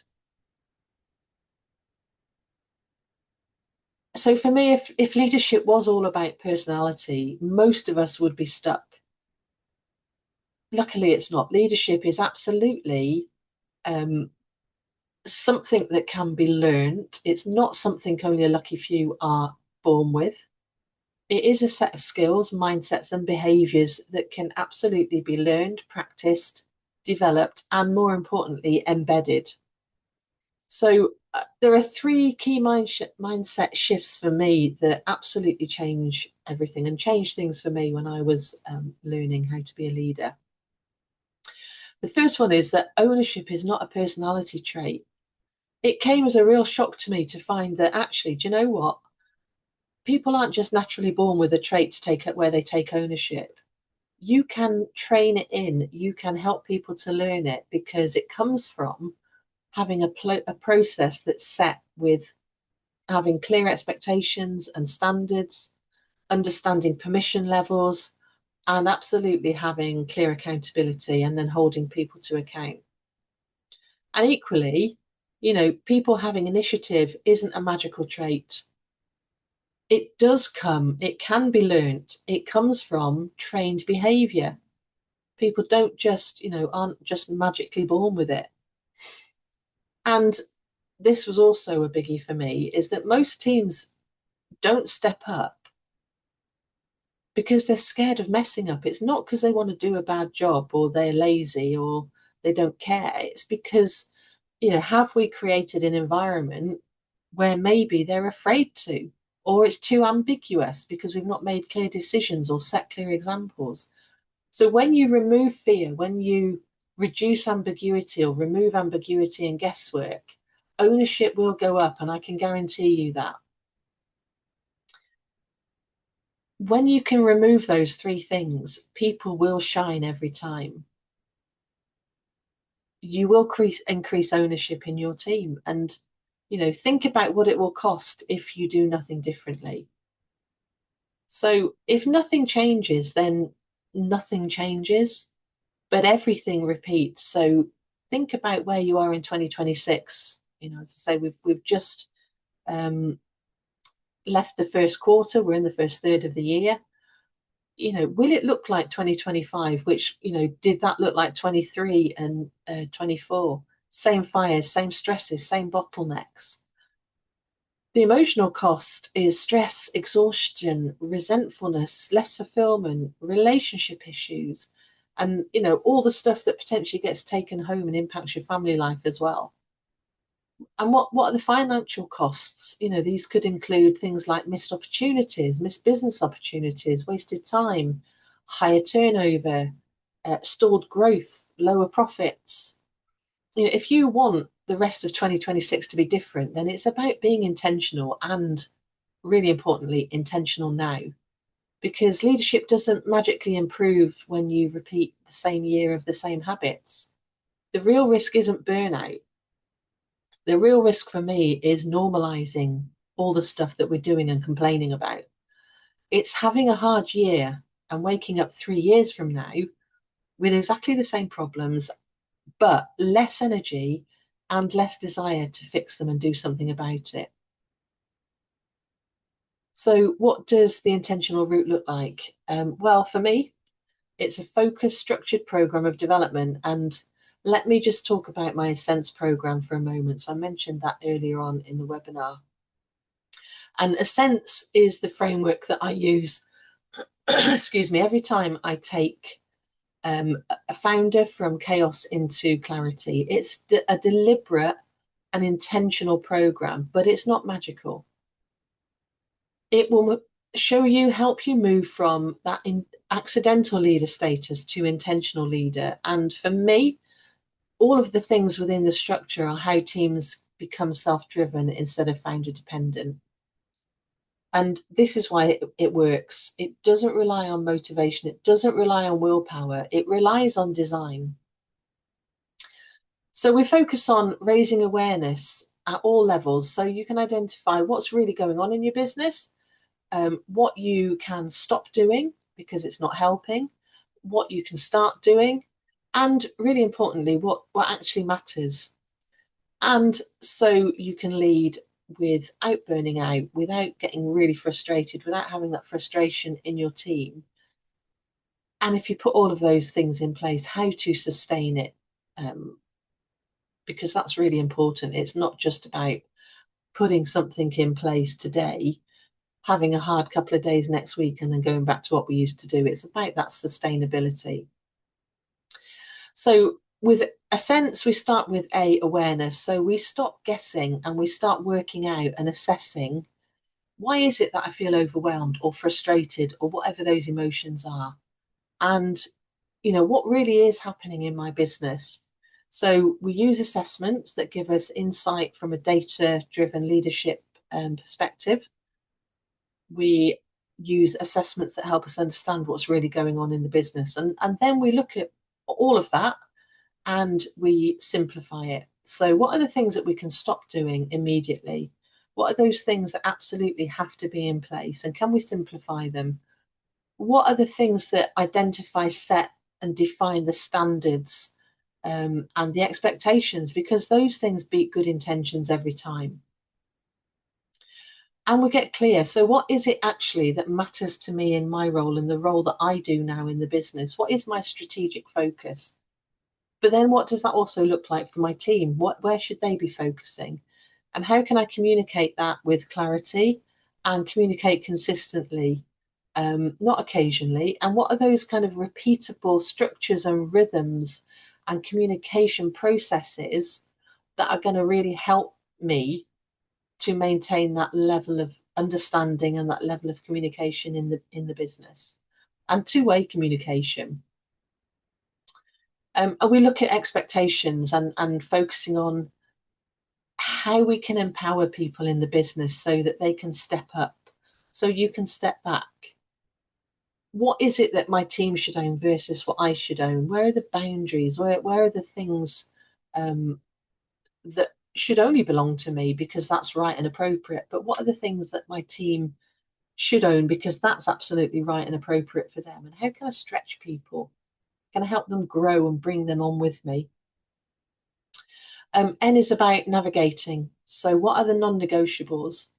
So for me, if leadership was all about personality, most of us would be stuck. Luckily, it's not. Leadership is absolutely something that can be learned. It's not something only a lucky few are born with. It is a set of skills, mindsets, and behaviors that can absolutely be learned, practiced, developed, and more importantly, embedded. So there are three key mindset shifts for me that absolutely change everything and change things for me when I was learning how to be a leader. The first one is that ownership is not a personality trait. It came as a real shock to me to find that actually, do you know what? People aren't just naturally born with a trait to take up where they take ownership. You can train it in, you can help people to learn it, because it comes from having a process that's set with having clear expectations and standards, understanding permission levels, and absolutely having clear accountability and then holding people to account. And equally, people having initiative isn't a magical trait. It can be learnt. It comes from trained behavior. People don't just, aren't just magically born with it. And this was also a biggie for me, is that most teams don't step up because they're scared of messing up. It's not because they want to do a bad job or they're lazy or they don't care. It's because, have we created an environment where maybe they're afraid to, or it's too ambiguous because we've not made clear decisions or set clear examples. So when you remove fear, when you reduce ambiguity or remove ambiguity and guesswork, ownership will go up, and I can guarantee you that. When you can remove those three things, people will shine every time. You will increase ownership in your team, and think about what it will cost if you do nothing differently. So if nothing changes, then nothing changes, but everything repeats. So think about where you are in 2026. As I say, we've just left the first quarter. We're in the first third of the year. Will it look like 2025, which, did that look like 23 and 24? Same fires, same stresses, same bottlenecks. The emotional cost is stress, exhaustion, resentfulness, less fulfillment, relationship issues, and all the stuff that potentially gets taken home and impacts your family life as well. And what are the financial costs? These could include things like missed opportunities, missed business opportunities, wasted time, higher turnover, stalled growth, lower profits. If you want the rest of 2026 to be different, then it's about being intentional and, really importantly, intentional now. Because leadership doesn't magically improve when you repeat the same year of the same habits. The real risk isn't burnout. The real risk for me is normalizing all the stuff that we're doing and complaining about. It's having a hard year and waking up 3 years from now with exactly the same problems, but less energy and less desire to fix them and do something about it. So what does the intentional route look like? Well, for me, it's a focused, structured program of development. And let me just talk about my Ascents program for a moment. So I mentioned that earlier on in the webinar. And Ascents is the framework that I use, excuse me, every time I take a founder from chaos into clarity. It's a deliberate and intentional program, but it's not magical. It will help you move from that accidental leader status to intentional leader. And for me, all of the things within the structure are how teams become self-driven instead of founder dependent. And this is why it works. It doesn't rely on motivation. It doesn't rely on willpower. It relies on design. So we focus on raising awareness at all levels so you can identify what's really going on in your business, what you can stop doing because it's not helping, what you can start doing, and really importantly, what actually matters. And so you can lead without burning out, without getting really frustrated, without having that frustration in your team. And if you put all of those things in place, how to sustain it, because that's really important. It's not just about putting something in place today, having a hard couple of days next week, and then going back to what we used to do. It's about that sustainability. So with Ascents, we start with awareness. So we stop guessing and we start working out and assessing, why is it that I feel overwhelmed or frustrated or whatever those emotions are? And, what really is happening in my business? So we use assessments that give us insight from a data-driven leadership perspective. We use assessments that help us understand what's really going on in the business. And then we look at all of that and we simplify it. So what are the things that we can stop doing immediately? What are those things that absolutely have to be in place? And can we simplify them? What are the things that identify, set and define the standards and the expectations? Because those things beat good intentions every time. And we get clear. So what is it actually that matters to me in my role and the role that I do now in the business? What is my strategic focus? But then what does that also look like for my team? Where should they be focusing? And how can I communicate that with clarity and communicate consistently, not occasionally? And what are those kind of repeatable structures and rhythms and communication processes that are going to really help me to maintain that level of understanding and that level of communication in the business, and two-way communication? And we look at expectations and focusing on how we can empower people in the business so that they can step up, so you can step back. What is it that my team should own versus what I should own? Where are the boundaries? Where are the things that should only belong to me because that's right and appropriate? But what are the things that my team should own because that's absolutely right and appropriate for them? And how can I stretch people? Can I help them grow and bring them on with me? N is about navigating. So what are the non-negotiables?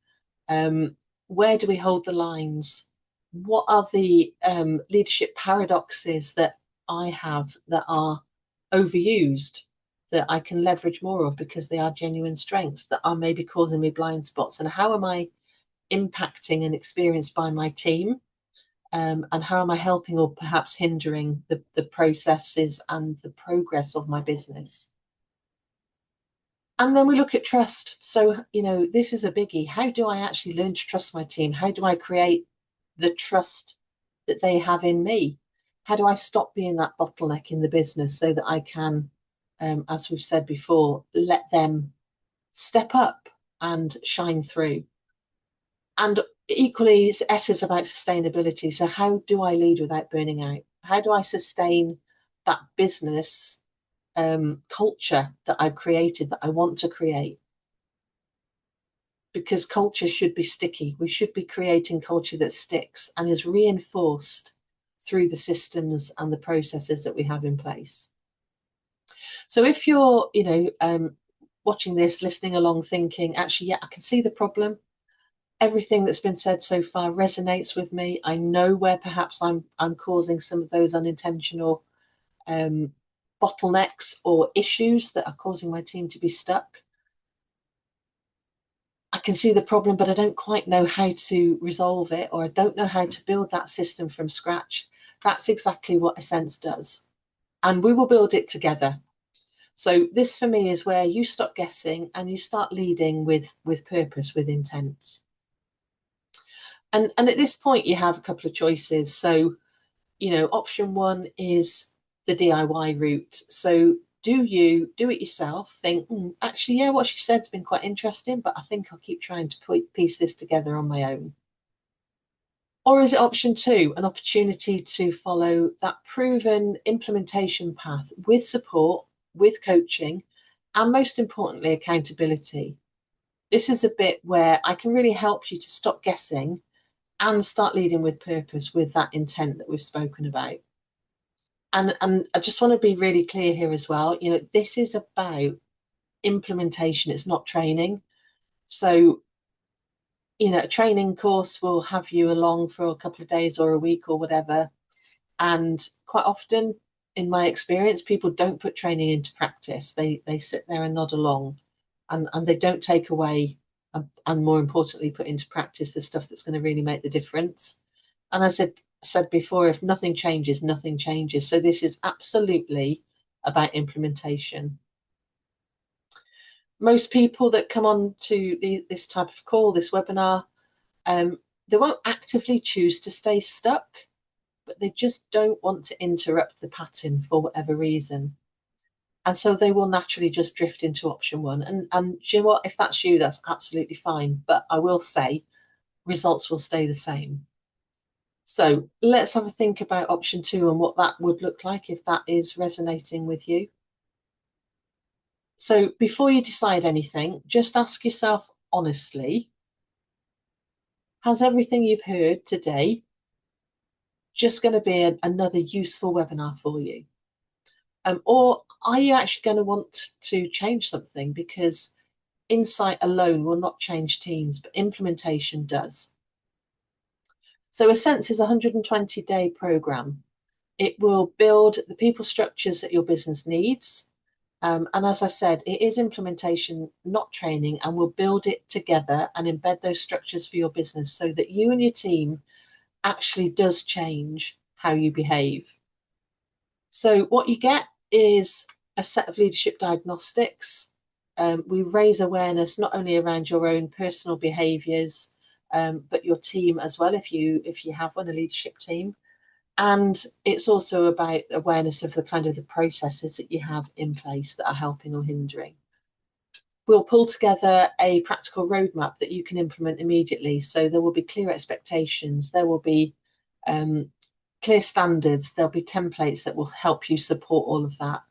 Where do we hold the lines? What are the leadership paradoxes that I have that are overused, that I can leverage more of because they are genuine strengths that are maybe causing me blind spots? And how am I impacting and experienced by my team? And how am I helping or perhaps hindering the processes and the progress of my business? And then we look at trust. So, this is a biggie. How do I actually learn to trust my team? How do I create the trust that they have in me? How do I stop being that bottleneck in the business so that I can, as we've said before, let them step up and shine through? And equally, S is about sustainability. So, how do I lead without burning out? How do I sustain that business culture that I've created, that I want to create? Because culture should be sticky. We should be creating culture that sticks and is reinforced through the systems and the processes that we have in place. So if you're, watching this, listening along, thinking, actually, yeah, I can see the problem. Everything that's been said so far resonates with me. I know where perhaps I'm causing some of those unintentional bottlenecks or issues that are causing my team to be stuck. I can see the problem, but I don't quite know how to resolve it, or I don't know how to build that system from scratch. That's exactly what Essence does. And we will build it together. So this for me is where you stop guessing and you start leading with purpose, with intent. And at this point, you have a couple of choices. So, option one is the DIY route. So do you do it yourself? Think, actually, yeah, what she said's been quite interesting, but I think I'll keep trying to piece this together on my own. Or is it option two, an opportunity to follow that proven implementation path with support, with coaching, and most importantly, accountability? This is a bit where I can really help you to stop guessing and start leading with purpose, with that intent that we've spoken about. And I just want to be really clear here as well. This is about implementation. It's not training. So, a training course will have you along for a couple of days or a week or whatever. And quite often, in my experience, people don't put training into practice. They sit there and nod along, and they don't take away and more importantly, put into practice the stuff that's going to really make the difference. And as I said before, if nothing changes, nothing changes. So this is absolutely about implementation. Most people that come on to this type of call, this webinar, they won't actively choose to stay stuck, but they just don't want to interrupt the pattern for whatever reason. And so they will naturally just drift into option one. And do you know what? If that's you, that's absolutely fine. But I will say results will stay the same. So let's have a think about option two and what that would look like if that is resonating with you. So before you decide anything, just ask yourself honestly, has everything you've heard today just going to be another useful webinar for you? Or are you actually going to want to change something? Because insight alone will not change teams, but implementation does. So Ascent is a 120-day program. It will build the people structures that your business needs. And as I said, it is implementation, not training, and we'll build it together and embed those structures for your business so that you and your team actually does change how you behave. So what you get is a set of leadership diagnostics. We raise awareness not only around your own personal behaviours, but your team as well, if you have one, a leadership team. And it's also about awareness of the kind of the processes that you have in place that are helping or hindering. We'll pull together a practical roadmap that you can implement immediately. So there will be clear expectations, there will be clear standards, there'll be templates that will help you support all of that.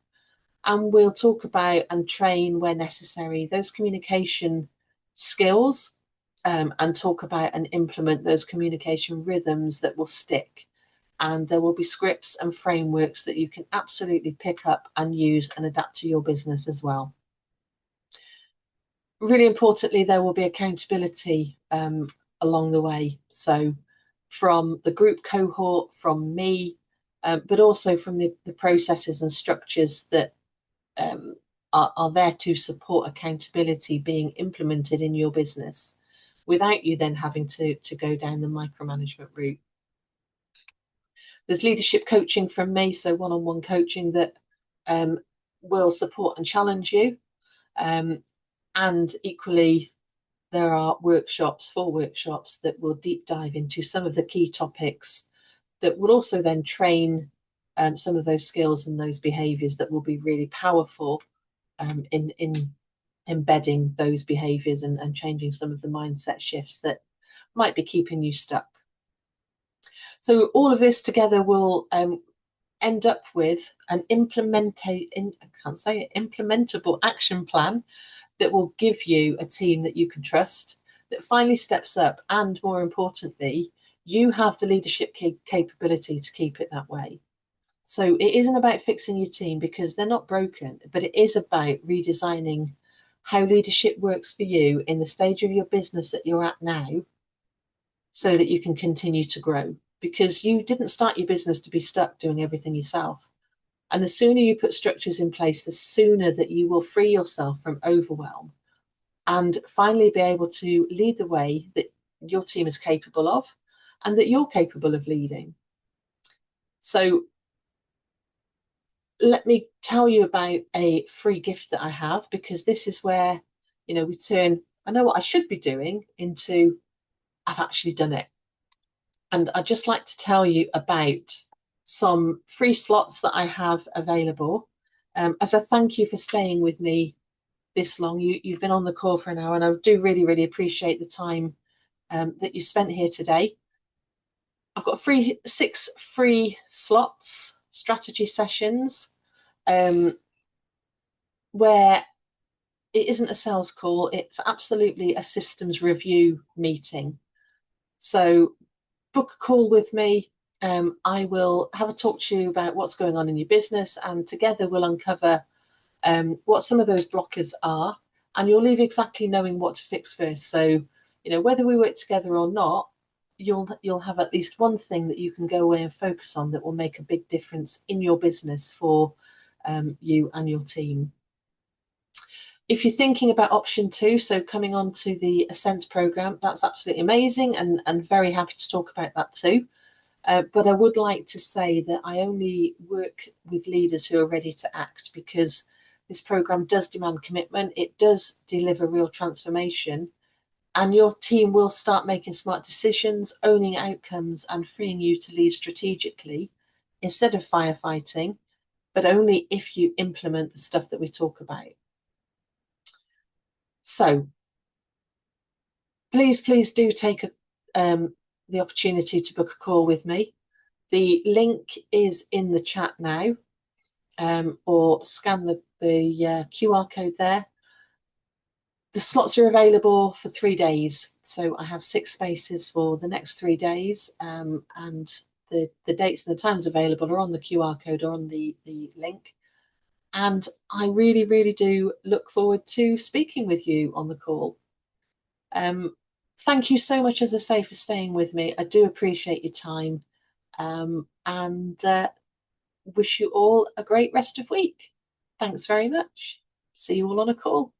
And we'll talk about and train where necessary those communication skills, and talk about and implement those communication rhythms that will stick. And there will be scripts and frameworks that you can absolutely pick up and use and adapt to your business as well. Really importantly, there will be accountability along the way. So from the group cohort, from me, but also from the processes and structures that um, are there to support accountability being implemented in your business without you then having to go down the micromanagement route. There's leadership coaching from me, so one-on-one coaching that will support and challenge you. And equally, there are full workshops that will deep dive into some of the key topics that will also then train some of those skills and those behaviours that will be really powerful in embedding those behaviours and changing some of the mindset shifts that might be keeping you stuck. So all of this together will end up with an implementable action plan that will give you a team that you can trust, that finally steps up, and more importantly, you have the leadership capability to keep it that way. So it isn't about fixing your team because they're not broken, but it is about redesigning how leadership works for you in the stage of your business that you're at now so that you can continue to grow. Because you didn't start your business to be stuck doing everything yourself. And the sooner you put structures in place, the sooner that you will free yourself from overwhelm and finally be able to lead the way that your team is capable of and that you're capable of leading. So let me tell you about a free gift that I have, because this is where, we turn, I know what I should be doing, into I've actually done it. And I'd just like to tell you about some free slots that I have available. As a thank you for staying with me this long. You've been on the call for an hour, and I do really, really appreciate the time that you spent here today. I've got 6 free slots, strategy sessions, where it isn't a sales call, it's absolutely a systems review meeting. So book a call with me. I will have a talk to you about what's going on in your business, and together we'll uncover what some of those blockers are, and you'll leave exactly knowing what to fix first. So, whether we work together or not, you'll have at least one thing that you can go away and focus on that will make a big difference in your business for you and your team. If you're thinking about option 2, so coming on to the Ascents program, that's absolutely amazing, and very happy to talk about that too. But I would like to say that I only work with leaders who are ready to act, because this program does demand commitment. It does deliver real transformation, and your team will start making smart decisions, owning outcomes, and freeing you to lead strategically instead of firefighting, but only if you implement the stuff that we talk about. So please do take the opportunity to book a call with me. The link is in the chat now, or scan the QR code there. The slots are available for 3 days. So I have 6 spaces for the next 3 days, and the dates and the times available are on the QR code or on the link. And I really, really do look forward to speaking with you on the call. Thank you so much, as I say, for staying with me. I do appreciate your time, and wish you all a great rest of week. Thanks very much. See you all on a call.